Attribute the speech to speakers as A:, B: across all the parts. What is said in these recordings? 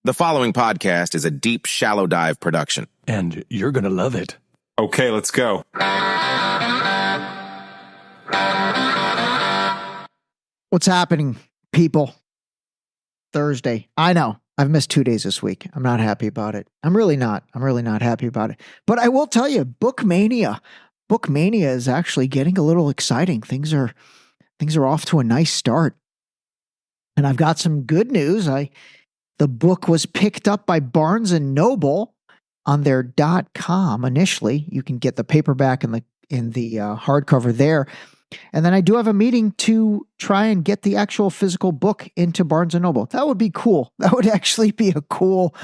A: The following podcast is a deep, shallow dive production.
B: And you're going to love it.
C: Okay, let's go.
D: What's happening, people? Thursday. I know. I've missed 2 days this week. I'm not happy about it. I'm really not happy about it. But I will tell you, Bookmania is actually getting a little exciting. Things are off to a nice start. And I've got some good news. The book was picked up by Barnes & Noble on their .com initially. You can get the paperback in the hardcover there. And then I do have a meeting to try and get the actual physical book into Barnes & Noble. That would be cool. That would actually be a cool,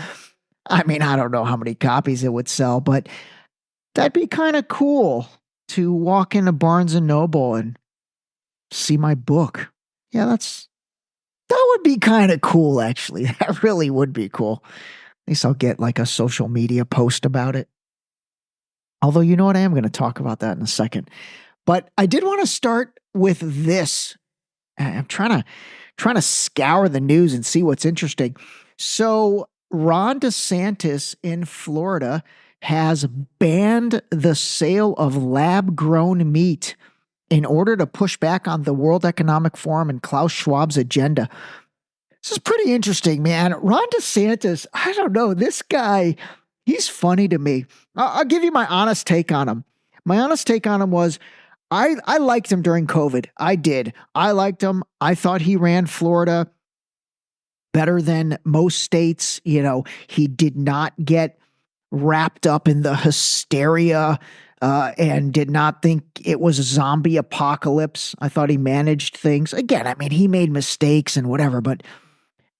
D: I don't know how many copies it would sell, but that'd be kind of cool to walk into Barnes & Noble and see my book. Yeah, that would be kind of cool, actually. That really would be cool. At least I'll get like a social media post about it. Although, you know what? I am going to talk about that in a second. But I did want to start with this. I'm trying to scour the news and see what's interesting. So Ron DeSantis in Florida has banned the sale of lab-grown meat in order to push back on the World Economic Forum and Klaus Schwab's agenda. This is pretty interesting, man. Ron DeSantis, I don't know, this guy, he's funny to me. I'll give you my honest take on him. My honest take on him was, I liked him during COVID. I did. I liked him. I thought he ran Florida better than most states. You know, he did not get wrapped up in the hysteria and did not think it was a zombie apocalypse. I thought he managed things. Again, he made mistakes and whatever, but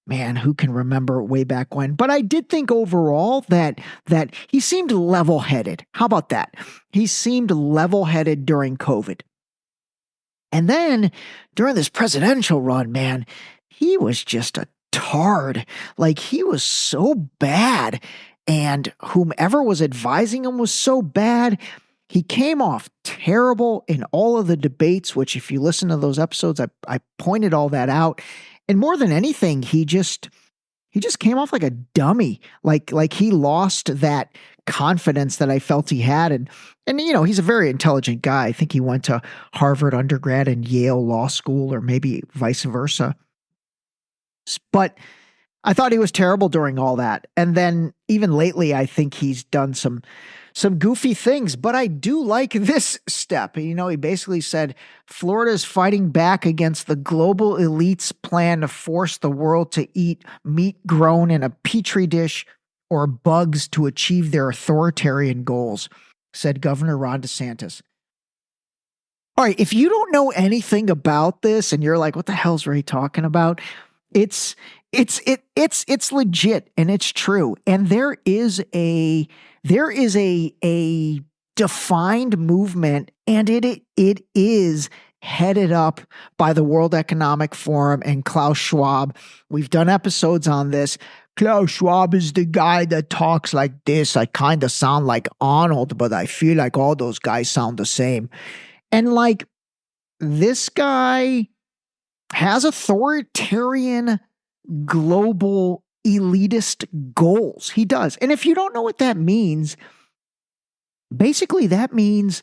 D: man, who can remember way back when? But I did think overall that he seemed level-headed. How about that? He seemed level-headed during COVID. And then during this presidential run, man, he was just a tard. Like, he was so bad. And whomever was advising him was so bad. He came off terrible in all of the debates, which if you listen to those episodes, I pointed all that out. And more than anything, he just came off like a dummy. Like he lost that confidence that I felt he had. And you know, he's a very intelligent guy. I think he went to Harvard undergrad and Yale Law School, or maybe vice versa. But I thought he was terrible during all that. And then even lately, I think he's done some goofy things, but I do like this step. You know, he basically said, Florida is fighting back against the global elite's plan to force the world to eat meat grown in a petri dish or bugs to achieve their authoritarian goals, said Governor Ron DeSantis. All right, if you don't know anything about this and you're like, what the hell's Ray talking about? It's legit and it's true. And there is a defined movement, and it is headed up by the World Economic Forum and Klaus Schwab. We've done episodes on this. Klaus Schwab is the guy that talks like this. I kind of sound like Arnold, but I feel like all those guys sound the same. And like, this guy has authoritarian global elitist goals. He does. And if you don't know what that means, basically that means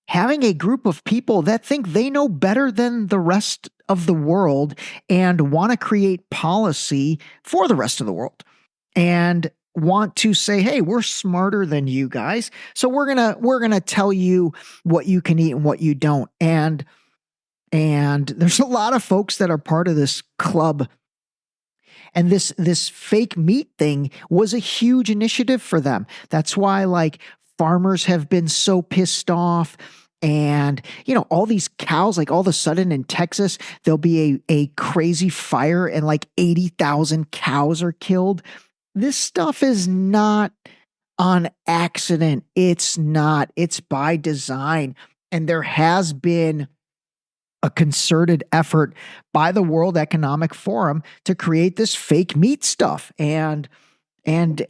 D: having a group of people that think they know better than the rest of the world and want to create policy for the rest of the world and want to say, hey, we're smarter than you guys. So we're going to tell you what you can eat and what you don't. And there's a lot of folks that are part of this club. And this fake meat thing was a huge initiative for them. That's why, like, farmers have been so pissed off. And, you know, all these cows, like all of a sudden in Texas, there'll be a crazy fire and like 80,000 cows are killed. This stuff is not on accident. It's not. It's by design. And there has been a concerted effort by the World Economic Forum to create this fake meat stuff. And I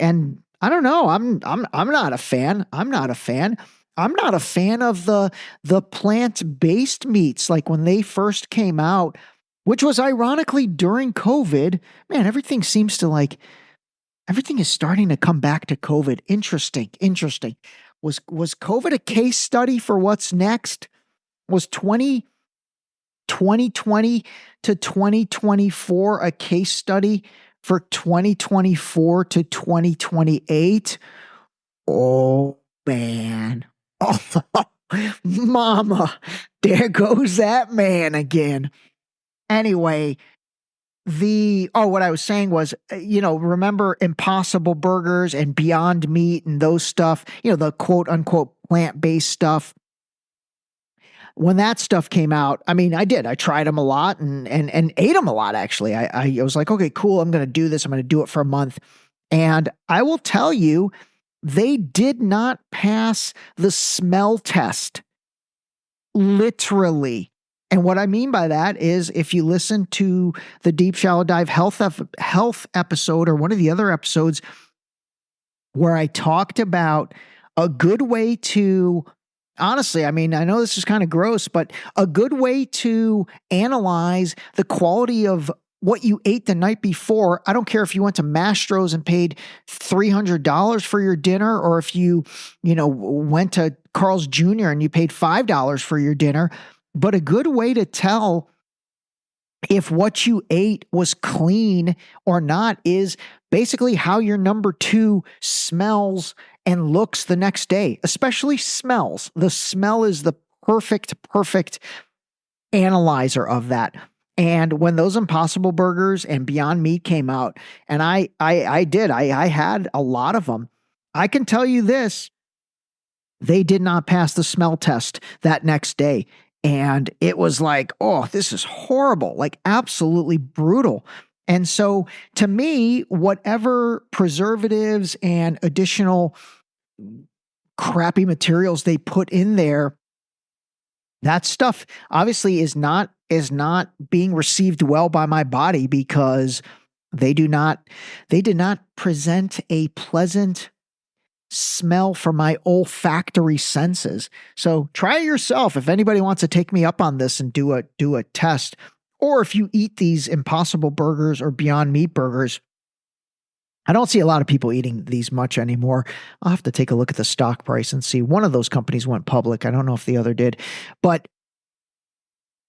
D: don't know. I'm not a fan. I'm not a fan. I'm not a fan of the plant-based meats. Like when they first came out, which was ironically during COVID, man, everything seems to like Everything is starting to come back to COVID. Interesting. Was COVID a case study for what's next? Was 2020 to 2024 a case study for 2024 to 2028? Oh, man. Oh, mama, there goes that man again. Anyway, what I was saying was, remember Impossible Burgers and Beyond Meat and those stuff, the quote unquote plant-based stuff. When that stuff came out, I tried them a lot and ate them a lot, actually. I was like, okay, cool. I'm going to do this. I'm going to do it for a month. And I will tell you, they did not pass the smell test. Literally. And what I mean by that is, if you listen to the Deep Shallow Dive health episode, or one of the other episodes where I talked about a good way to, honestly, I know this is kind of gross, but a good way to analyze the quality of what you ate the night before. I don't care if you went to Mastro's and paid $300 for your dinner, or if you went to Carl's Jr. and you paid $5 for your dinner. But a good way to tell if what you ate was clean or not is basically how your number two smells and looks the next day, especially smells. The smell is the perfect analyzer of that. And when those Impossible Burgers and Beyond Meat came out, and I had a lot of them, I can tell you this, they did not pass the smell test that next day. And it was like, oh, this is horrible, like absolutely brutal. And so to me, whatever preservatives and additional crappy materials they put in there, that stuff obviously is not being received well by my body, because they did not present a pleasant smell for my olfactory senses. So try it yourself. If anybody wants to take me up on this and do a test, or if you eat these Impossible Burgers or Beyond Meat burgers, I don't see a lot of people eating these much anymore. I'll have to take a look at the stock price and see. One of those companies went public. I don't know if the other did, but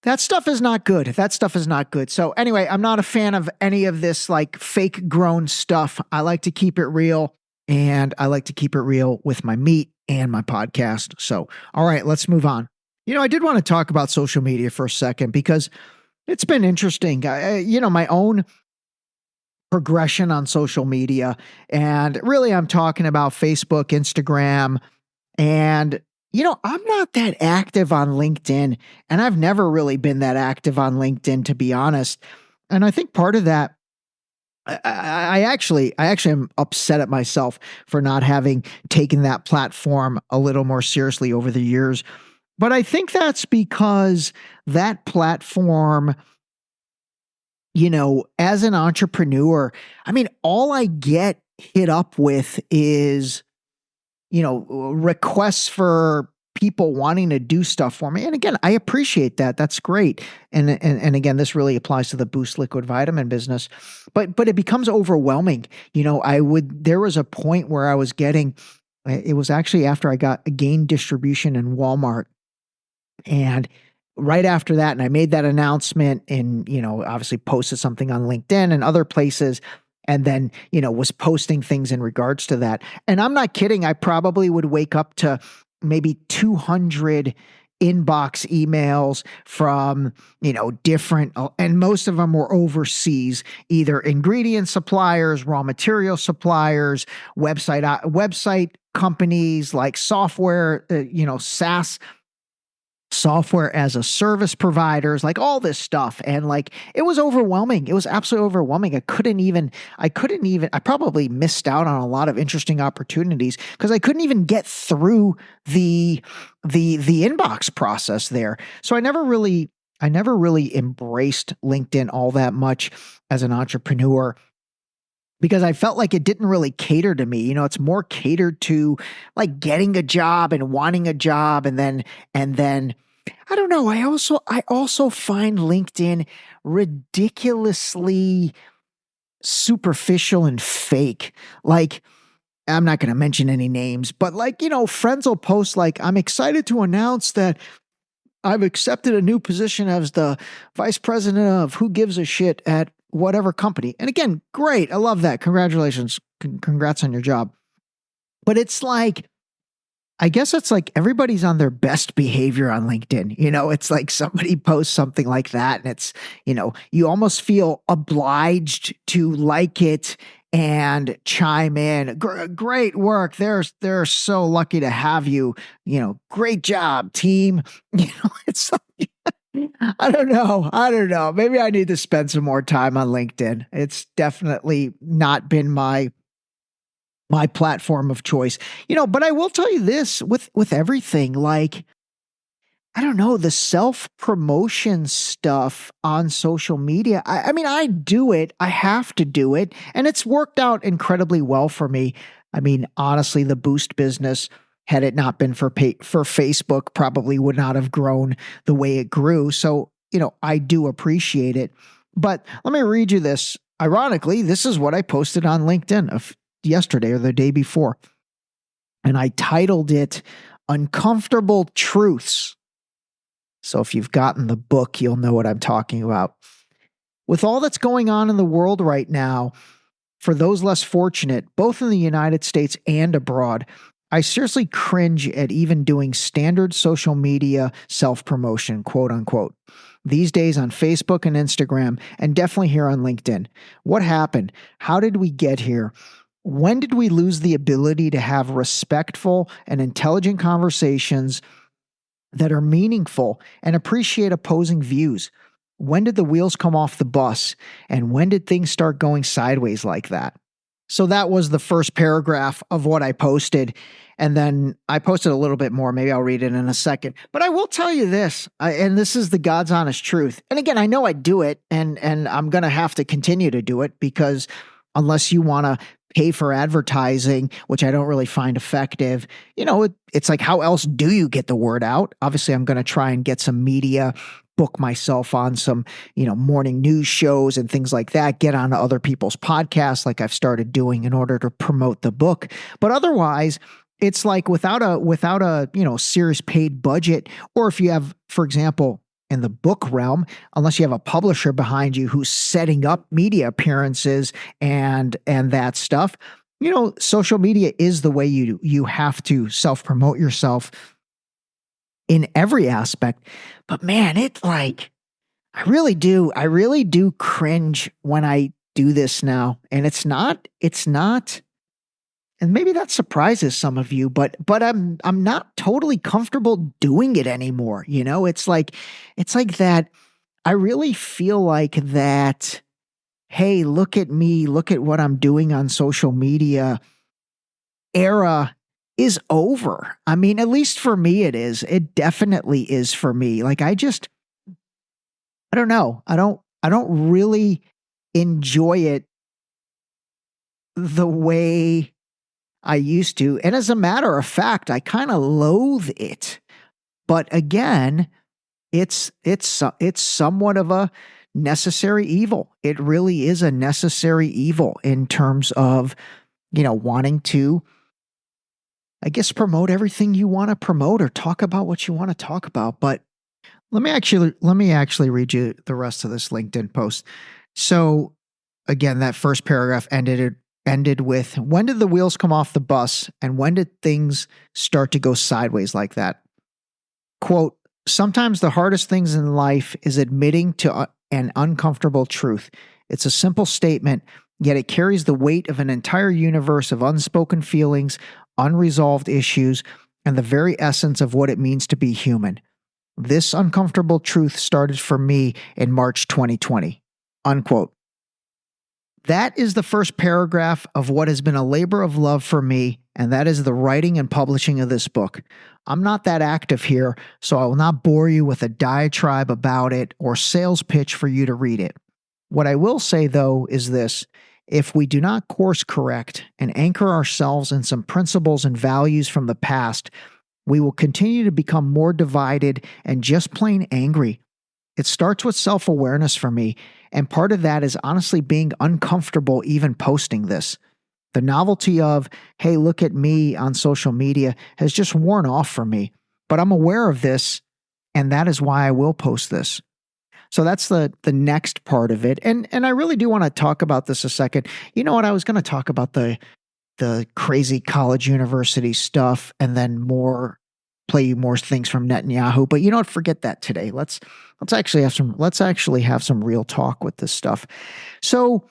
D: that stuff is not good. That stuff is not good. So anyway, I'm not a fan of any of this like fake grown stuff. I like to keep it real. And I like to keep it real with my meat and my podcast. So, all right, let's move on. I did want to talk about social media for a second, because it's been interesting. My own progression on social media. And really, I'm talking about Facebook, Instagram, and I'm not that active on LinkedIn, and I've never really been that active on LinkedIn, to be honest. And I think part of that, I actually am upset at myself for not having taken that platform a little more seriously over the years. But I think that's because that platform, as an entrepreneur, all I get hit up with is, requests for people wanting to do stuff for me. And again, I appreciate that. That's great. And again, this really applies to the Boost liquid vitamin business, but it becomes overwhelming. There was a point where I was getting, it was actually after I gained distribution in Walmart, and right after that, and I made that announcement and, obviously posted something on LinkedIn and other places, and then, was posting things in regards to that. And I'm not kidding. I probably would wake up to maybe 200 inbox emails from, different, and most of them were overseas, either ingredient suppliers, raw material suppliers, website companies, like software, SaaS software as a service providers, like all this stuff. And like, it was overwhelming. It was absolutely overwhelming. I probably missed out on a lot of interesting opportunities because I couldn't even get through the inbox process there. So I never really embraced LinkedIn all that much as an entrepreneur, because I felt like it didn't really cater to me. It's more catered to like getting a job and wanting a job. And then I don't know. I also find LinkedIn ridiculously superficial and fake. Like, I'm not going to mention any names, but like, friends will post like, I'm excited to announce that I've accepted a new position as the vice president of who gives a shit at whatever company. And again, great. I love that. Congratulations. Congrats on your job. But it's like, I guess it's like everybody's on their best behavior on LinkedIn. It's like somebody posts something like that and it's, you almost feel obliged to like it and chime in. Great work. They're so lucky to have you. Great job, team. It's like, I don't know. Maybe I need to spend some more time on LinkedIn. It's definitely not been my platform of choice, but I will tell you this with everything, like, I don't know, the self-promotion stuff on social media. I mean, I do it. I have to do it. And it's worked out incredibly well for me. I mean, honestly, the Boost business, had it not been for Facebook, probably would not have grown the way it grew. So, I do appreciate it. But let me read you this. Ironically, this is what I posted on LinkedIn yesterday or the day before. And I titled it Uncomfortable Truths. So if you've gotten the book, you'll know what I'm talking about. With all that's going on in the world right now, for those less fortunate, both in the United States and abroad, I seriously cringe at even doing standard social media self-promotion, quote unquote, these days on Facebook and Instagram, and definitely here on LinkedIn. What happened? How did we get here? When did we lose the ability to have respectful and intelligent conversations that are meaningful and appreciate opposing views? When did the wheels come off the bus? And when did things start going sideways like that? So that was the first paragraph of what I posted. And then I posted a little bit more. Maybe I'll read it in a second. But I will tell you this, and this is the God's honest truth. And again, I know I do it, and I'm going to have to continue to do it, because unless you want to pay for advertising, which I don't really find effective, it's like, how else do you get the word out? Obviously, I'm going to try and get some media, book myself on some, morning news shows and things like that, get on other people's podcasts like I've started doing in order to promote the book. But otherwise, it's like without a, serious paid budget, or if you have, for example, in the book realm, unless you have a publisher behind you who's setting up media appearances and that stuff, social media is the way you have to self-promote yourself in every aspect. But man, it's like, I really do cringe when I do this now. And it's not, and maybe that surprises some of you, but I'm not totally comfortable doing it anymore. It's like that. I really feel like that, hey, look at me, look at what I'm doing on social media era is over. I mean, at least for me, it is. It definitely is for me. Like, I don't know. I don't really enjoy it the way I used to. And as a matter of fact, I kind of loathe it. But again, it's somewhat of a necessary evil. It really is a necessary evil in terms of, wanting to, I guess, promote everything you want to promote or talk about what you want to talk about. But let me actually read you the rest of this LinkedIn post. So again, that first paragraph ended with, when did the wheels come off the bus and when did things start to go sideways like that? Quote, sometimes the hardest things in life is admitting to an uncomfortable truth. It's a simple statement, yet it carries the weight of an entire universe of unspoken feelings, unresolved issues, and the very essence of what it means to be human. This uncomfortable truth started for me in March 2020. Unquote. That is the first paragraph of what has been a labor of love for me, and that is the writing and publishing of this book. I'm not that active here, so I will not bore you with a diatribe about it or sales pitch for you to read it. What I will say, though, is this. If we do not course correct and anchor ourselves in some principles and values from the past, we will continue to become more divided and just plain angry. It starts with self-awareness for me. And part of that is honestly being uncomfortable even posting this. The novelty of, hey, look at me on social media has just worn off for me. But I'm aware of this, and that is why I will post this. So that's the next part of it. And I really do want to talk about this a second. You know what? I was going to talk about the crazy college university stuff and then play you more things from Netanyahu. But you know what? Forget that today. Let's actually have some real talk with this stuff. So,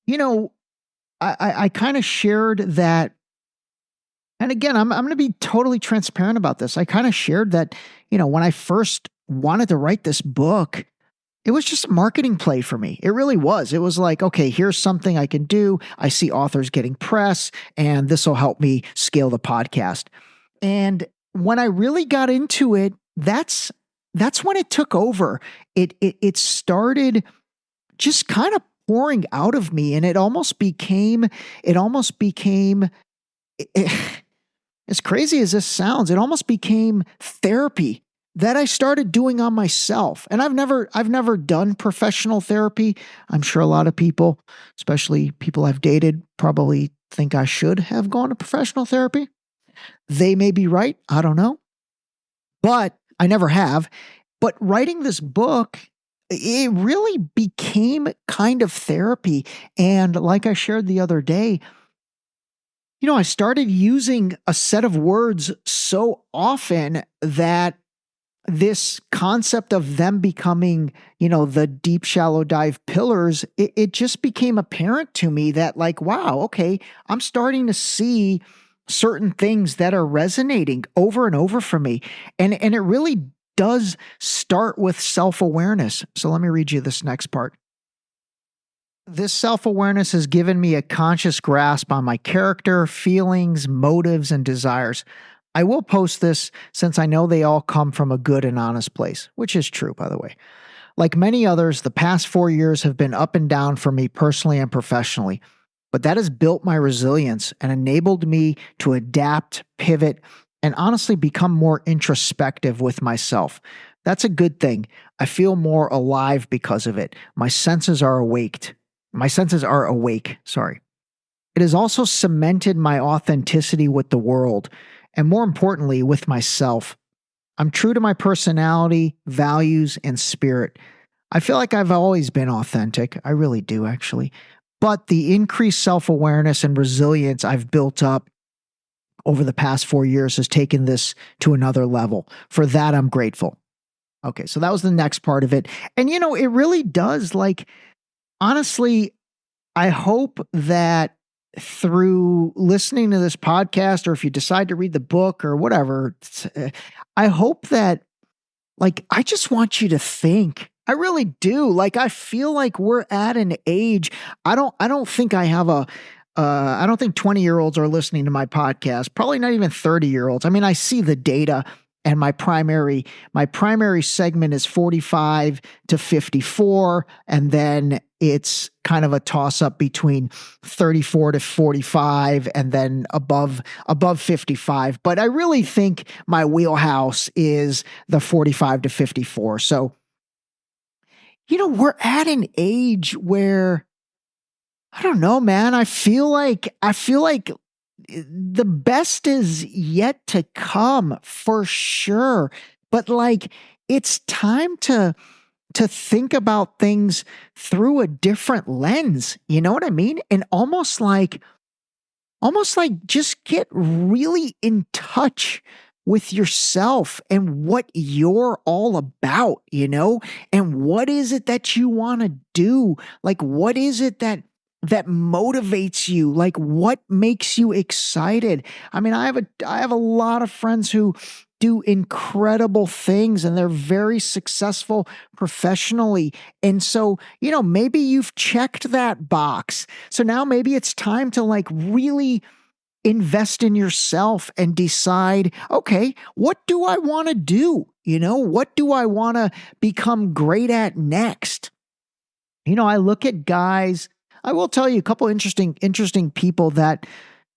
D: you know, I kind of shared that. And again, I'm going to be totally transparent about this. I kind of shared that, you know, when I first wanted to write this book, it was just a marketing play for me. It really was. It was like, okay, here's something I can do. I see authors getting press, and this will help me scale the podcast. And when I really got into it, that's when it took over. It started just kind of pouring out of me, and it almost became as crazy as this sounds, it almost became therapy that I started doing on myself. And I've never done professional therapy. I'm sure a lot of people, especially people I've dated, probably think I should have gone to professional therapy. They may be right. I don't know. But I never have. But writing this book, it really became kind of therapy. And like I shared the other day, you know, I started using a set of words so often that this concept of them becoming, you know, the deep, shallow dive pillars, it just became apparent to me that like, wow, okay, I'm starting to see certain things that are resonating over and over for me. And it really does start with self-awareness. So let me read you this next part. This self-awareness has given me a conscious grasp on my character, feelings, motives, and desires. I will post this since I know they all come from a good and honest place, which is true, by the way. Like many others, the past 4 years have been up and down for me personally and professionally, but that has built my resilience and enabled me to adapt, pivot, and honestly become more introspective with myself. That's a good thing. I feel more alive because of it. My senses are awake. Sorry. It has also cemented my authenticity with the world, and more importantly, with myself. I'm true to my personality, values, and spirit. I feel like I've always been authentic. I really do, actually. But the increased self-awareness and resilience I've built up over the past 4 years has taken this to another level. For that, I'm grateful. Okay, so that was the next part of it. And, you know, it really does, like, honestly, I hope that through listening to this podcast, or if you decide to read the book or whatever, I hope that, like, I just want you to think. I really do. Like, I feel like we're at an age. I don't think I have I don't think 20-year-olds are listening to my podcast. Probably not even 30-year-olds. I mean, I see the data, and my primary segment is 45 to 54, and then it's kind of a toss up between 34 to 45 and then above 55. But I really think my wheelhouse is the 45 to 54. So, you know, we're at an age where, I don't know, man, I feel like the best is yet to come for sure. But like, it's time to think about things through a different lens. You know what I mean? And almost like just get really in touch with yourself and what you're all about, you know? And what is it that you want to do? Like, what is it that motivates you? Like, what makes you excited? I mean, I have a lot of friends who do incredible things, and they're very successful professionally. And so, you know, maybe you've checked that box. So now maybe it's time to like really invest in yourself and decide, okay, what do I want to do? You know, what do I want to become great at next? You know, I look at guys, I will tell you a couple interesting people that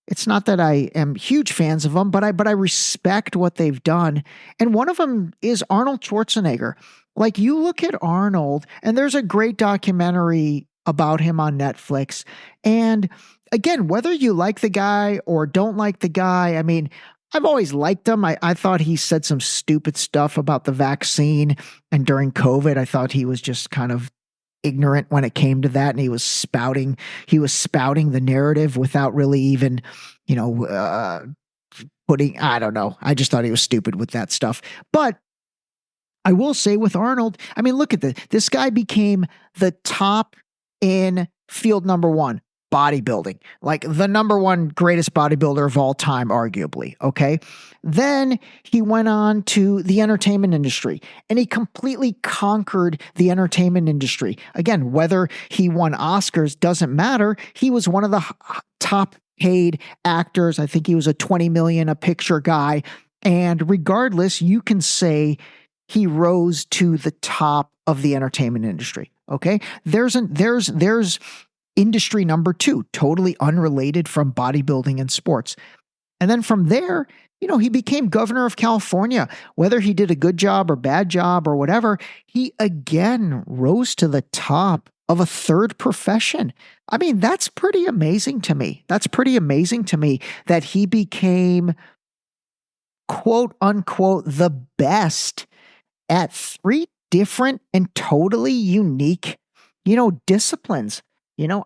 D: it's not that I am huge fans of them, but I respect what they've done. And one of them is Arnold Schwarzenegger. Like you look at Arnold, and there's a great documentary about him on Netflix. And again, whether you like the guy or don't like the guy, I mean, I've always liked him. I thought he said some stupid stuff about the vaccine. And during COVID, I thought he was just kind of ignorant when it came to that. And he was spouting the narrative without really even, I don't know. I just thought he was stupid with that stuff. But I will say with Arnold, I mean, look at this. This guy became the top in field number one, bodybuilding, like the number one greatest bodybuilder of all time, arguably. Okay. Then he went on to the entertainment industry and he completely conquered the entertainment industry. Again, whether he won Oscars doesn't matter. He was one of the top paid actors. I think he was a 20 million a picture guy. And regardless, you can say he rose to the top of the entertainment industry. Okay. There's industry number two, totally unrelated from bodybuilding and sports. And then from there, he became governor of California. Whether he did a good job or bad job or whatever, he again rose to the top of a third profession. I mean, that's pretty amazing to me. That's pretty amazing to me that he became, quote unquote, the best at three different and totally unique, disciplines.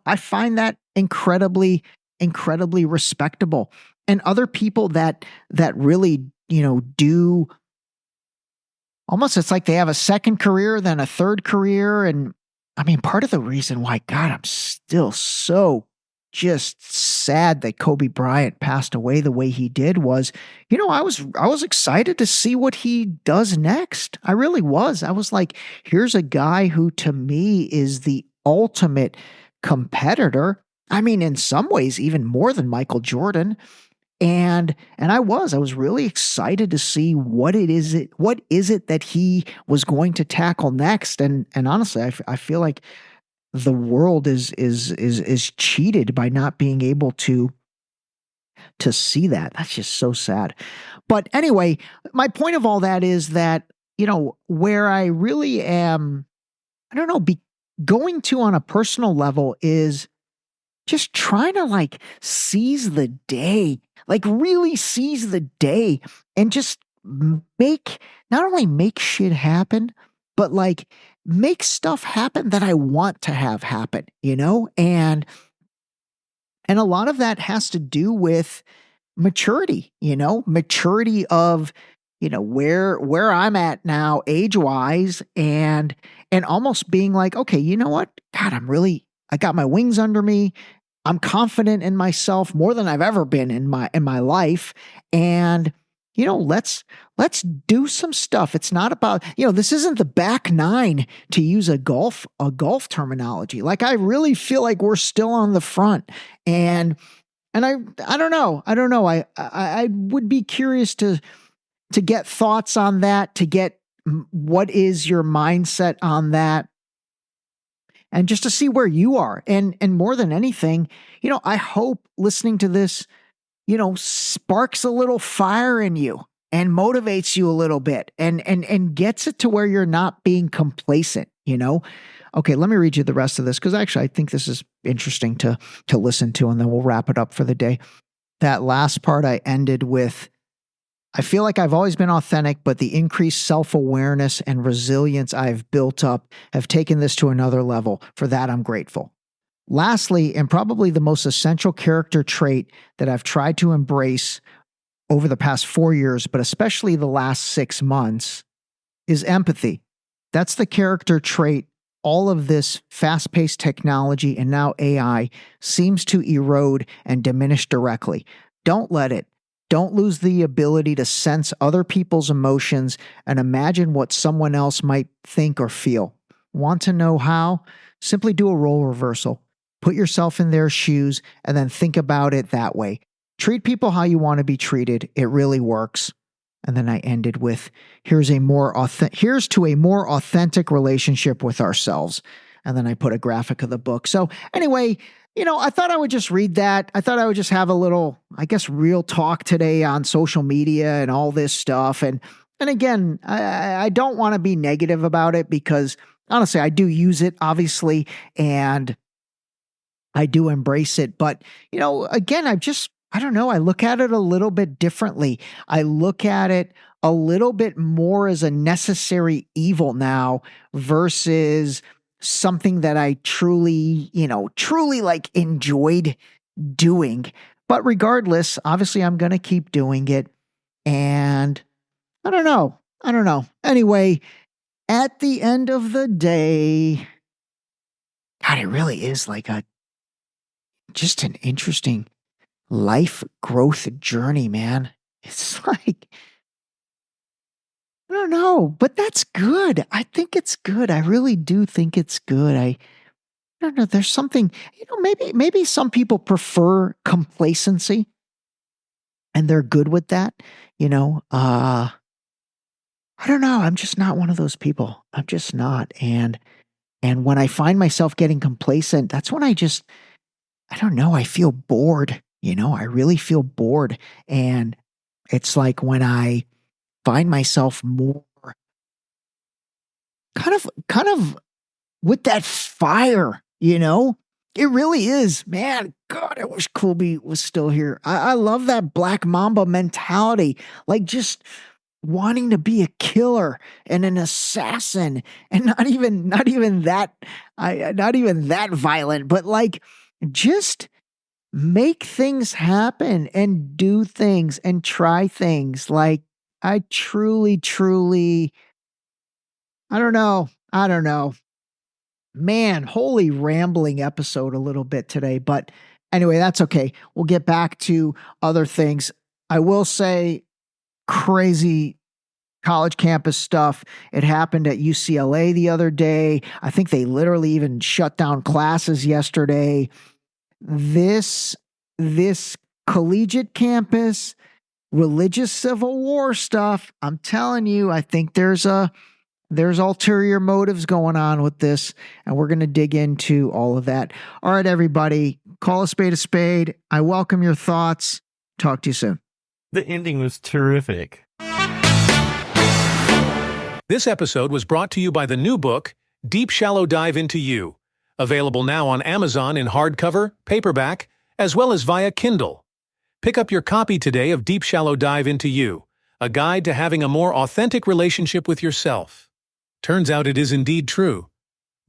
D: I find that incredibly, incredibly respectable. And other people that really, do almost, it's like they have a second career, then a third career. And I mean, part of the reason why, God, I'm still so just sad that Kobe Bryant passed away the way he did was, I was excited to see what he does next. I really was. I was like, here's a guy who to me is the ultimate competitor. I mean, in some ways, even more than Michael Jordan. And I was really excited to see what is it that he was going to tackle next. And honestly, I feel like the world is cheated by not being able to see that. That's just so sad. But anyway, my point of all that is that, where I really am, I don't know, going to on a personal level is just trying to seize the day, really seize the day and just not only make shit happen, but make stuff happen that I want to have happen, and a lot of that has to do with maturity, maturity of, where I'm at now age-wise and almost being like, okay, you know what? God, I got my wings under me. I'm confident in myself more than I've ever been in my life. And, let's do some stuff. It's not about, this isn't the back nine, to use a golf terminology. I really feel like we're still on the front. And I don't know. I would be curious to get thoughts on that, to get what is your mindset on that. And just to see where you are. And more than anything, I hope listening to this, sparks a little fire in you and motivates you a little bit and gets it to where you're not being complacent, Okay, let me read you the rest of this because actually I think this is interesting to listen to, and then we'll wrap it up for the day. That last part I ended with, I feel like I've always been authentic, but the increased self-awareness and resilience I've built up have taken this to another level. For that, I'm grateful. Lastly, and probably the most essential character trait that I've tried to embrace over the past 4 years, but especially the last 6 months, is empathy. That's the character trait all of this fast-paced technology and now AI seems to erode and diminish directly. Don't let it. Don't lose the ability to sense other people's emotions and imagine what someone else might think or feel. Want to know how? Simply do a role reversal. Put yourself in their shoes and then think about it that way. Treat people how you want to be treated. It really works. And then I ended with, here's to a more authentic relationship with ourselves. And then I put a graphic of the book. So anyway, I thought I would just read that. I thought I would just have a little, real talk today on social media and all this stuff. And And again, I don't want to be negative about it because honestly, I do use it, obviously, and I do embrace it. But, again, I don't know, I look at it a little bit differently. I look at it a little bit more as a necessary evil now versus something that I truly like enjoyed doing. But regardless, obviously, I'm going to keep doing it. And I don't know. Anyway, at the end of the day, God, it really is like just an interesting life growth journey, man. It's like, I don't know, but that's good. I think it's good. I really do think it's good. I don't know. There's something, maybe some people prefer complacency and they're good with that, I don't know. I'm just not one of those people. I'm just not. And when I find myself getting complacent, that's when I don't know, I feel bored. I really feel bored. And it's like when I find myself more kind of with that fire, it really is, man. God, I wish Colby was still here. I love that Black Mamba mentality. Like just wanting to be a killer and an assassin and not even that violent, but like just make things happen and do things and try things. Like I truly, I don't know. Man, holy rambling episode a little bit today, but anyway, that's okay. We'll get back to other things. I will say crazy college campus stuff. It happened at UCLA the other day. I think they literally even shut down classes yesterday. This collegiate campus, religious civil war stuff, I'm telling you, I think there's ulterior motives going on with this, and we're going to dig into all of that. All right, everybody, call a spade a spade. I welcome your thoughts. Talk to you soon.
C: The ending was terrific.
B: This episode was brought to you by the new book, Deep Shallow Dive into You, available now on Amazon in hardcover, paperback, as well as via Kindle. Pick up your copy today of Deep Shallow Dive into You, a guide to having a more authentic relationship with yourself. Turns out it is indeed true.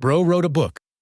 B: Bro wrote a book.